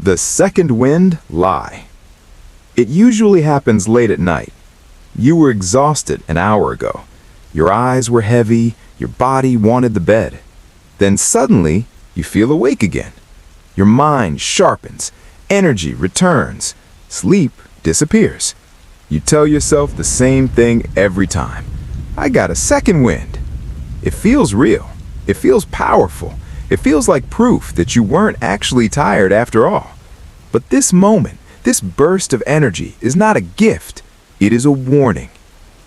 The second wind lie. It usually happens late at night. You were exhausted an hour ago. Your eyes were heavy, your body wanted the bed. Then suddenly, you feel awake again. Your mind sharpens, energy returns, sleep disappears. You tell yourself the same thing every time. I got a second wind. It feels real. It feels powerful. It feels like proof that you weren't actually tired after all. But this moment, this burst of energy is not a gift. It is a warning.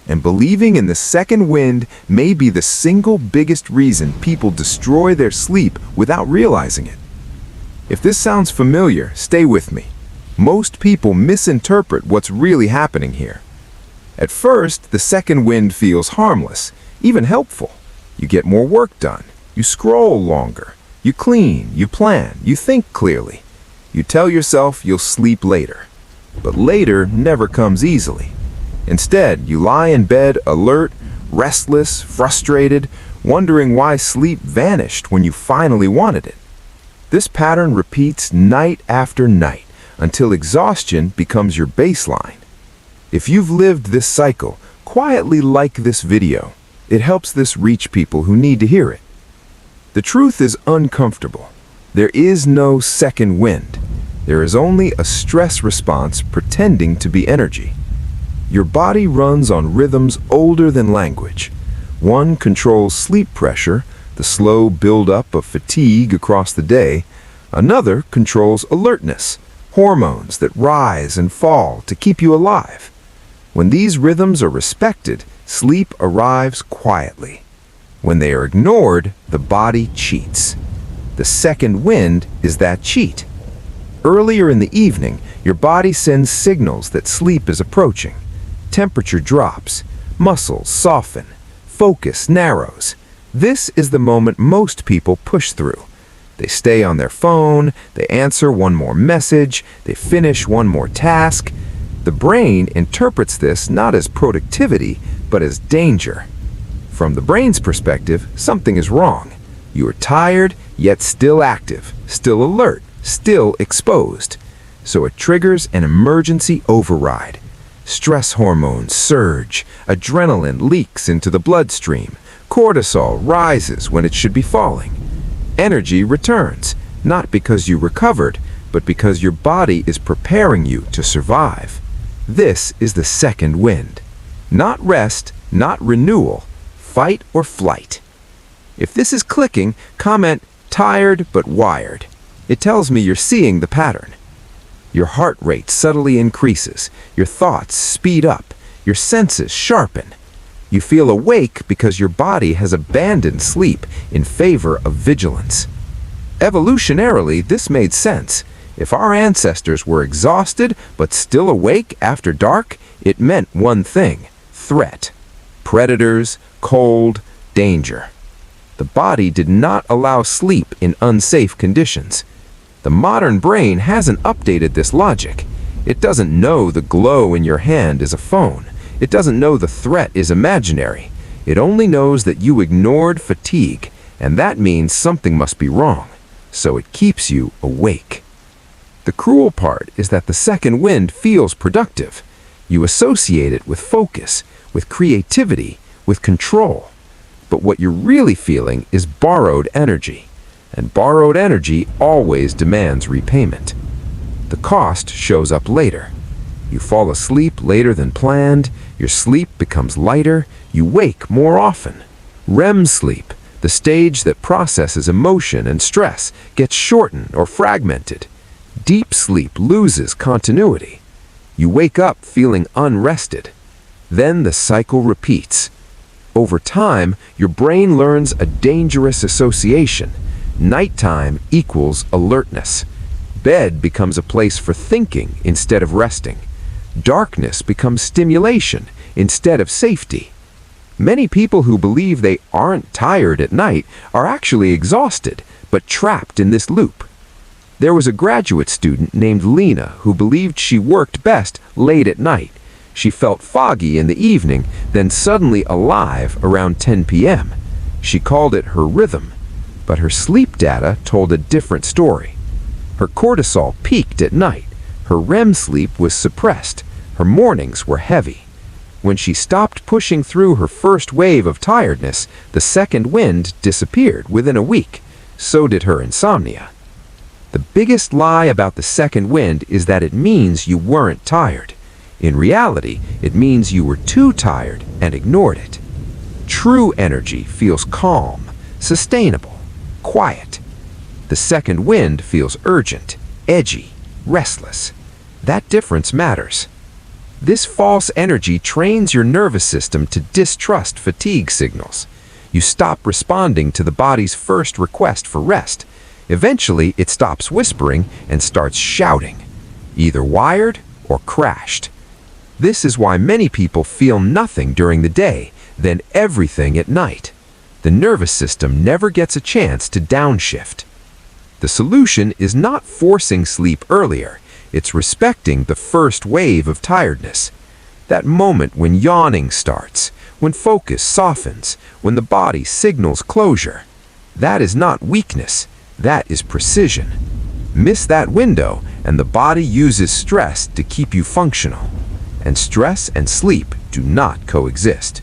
And believing in the second wind may be the single biggest reason people destroy their sleep without realizing it. If this sounds familiar, stay with me. Most people misinterpret what's really happening here. At first, the second wind feels harmless, even helpful. You get more work done. You scroll longer. You clean, you plan, you think clearly. You tell yourself you'll sleep later. But later never comes easily. Instead, you lie in bed alert, restless, frustrated, wondering why sleep vanished when you finally wanted it. This pattern repeats night after night until exhaustion becomes your baseline. If you've lived this cycle, quietly like this video. It helps this reach people who need to hear it. The truth is uncomfortable. There is no second wind. There is only a stress response pretending to be energy. Your body runs on rhythms older than language. One controls sleep pressure, the slow buildup of fatigue across the day. Another controls alertness, hormones that rise and fall to keep you alive. When these rhythms are respected, sleep arrives quietly. When they are ignored, the body cheats. The second wind is that cheat. Earlier in the evening, your body sends signals that sleep is approaching. Temperature drops, muscles soften, focus narrows. This is the moment most people push through. They stay on their phone, they answer one more message, they finish one more task. The brain interprets this not as productivity, but as danger. From the brain's perspective, something is wrong. You are tired, yet still active, still alert, still exposed. So it triggers an emergency override. Stress hormones surge, adrenaline leaks into the bloodstream, cortisol rises when it should be falling. Energy returns, not because you recovered, but because your body is preparing you to survive. This is the second wind. Not rest, not renewal, fight or flight. If this is clicking, comment tired but wired. It tells me you're seeing the pattern. Your heart rate subtly increases, your thoughts speed up, your senses sharpen. You feel awake because your body has abandoned sleep in favor of vigilance. Evolutionarily, this made sense. If our ancestors were exhausted but still awake after dark, it meant one thing: threat. Predators, cold, danger. The body did not allow sleep in unsafe conditions. The modern brain hasn't updated this logic. It doesn't know the glow in your hand is a phone. It doesn't know the threat is imaginary. It only knows that you ignored fatigue, and that means something must be wrong. So it keeps you awake. The cruel part is that the second wind feels productive. You associate it with focus, with creativity, with control. But what you're really feeling is borrowed energy. And borrowed energy always demands repayment. The cost shows up later. You fall asleep later than planned, your sleep becomes lighter, you wake more often. REM sleep, the stage that processes emotion and stress, gets shortened or fragmented. Deep sleep loses continuity. You wake up feeling unrested. Then the cycle repeats. Over time, your brain learns a dangerous association. Nighttime equals alertness. Bed becomes a place for thinking instead of resting. Darkness becomes stimulation instead of safety. Many people who believe they aren't tired at night are actually exhausted, but trapped in this loop. There was a graduate student named Lena who believed she worked best late at night. She felt foggy in the evening, then suddenly alive around 10 p.m. She called it her rhythm, but her sleep data told a different story. Her cortisol peaked at night. Her REM sleep was suppressed. Her mornings were heavy. When she stopped pushing through her first wave of tiredness, the second wind disappeared within a week. So did her insomnia. The biggest lie about the second wind is that it means you weren't tired. In reality, it means you were too tired and ignored it. True energy feels calm, sustainable, quiet. The second wind feels urgent, edgy, restless. That difference matters. This false energy trains your nervous system to distrust fatigue signals. You stop responding to the body's first request for rest. Eventually, it stops whispering and starts shouting, either wired or crashed. This is why many people feel nothing during the day, then everything at night. The nervous system never gets a chance to downshift. The solution is not forcing sleep earlier. It's respecting the first wave of tiredness. That moment when yawning starts, when focus softens, when the body signals closure. That is not weakness. That is precision. Miss that window, and the body uses stress to keep you functional. And stress and sleep do not coexist.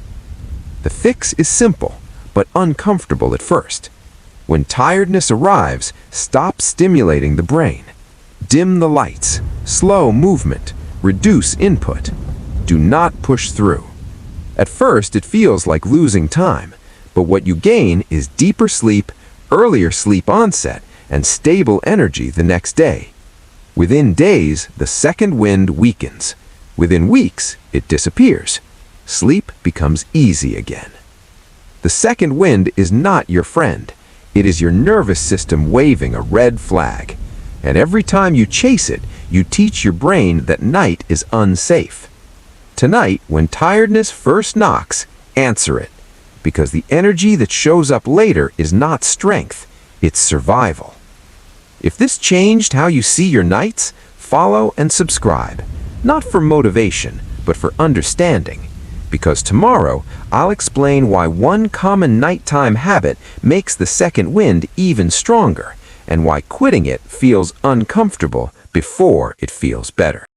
The fix is simple, but uncomfortable at first. When tiredness arrives, stop stimulating the brain. Dim the lights, slow movement, reduce input. Do not push through. At first, it feels like losing time, but what you gain is deeper sleep, earlier sleep onset, and stable energy the next day. Within days, the second wind weakens. Within weeks, it disappears. Sleep becomes easy again. The second wind is not your friend. It is your nervous system waving a red flag. And every time you chase it, you teach your brain that night is unsafe. Tonight, when tiredness first knocks, answer it. Because the energy that shows up later is not strength, it's survival. If this changed how you see your nights, follow and subscribe. Not for motivation, but for understanding. Because tomorrow, I'll explain why one common nighttime habit makes the second wind even stronger, and why quitting it feels uncomfortable before it feels better.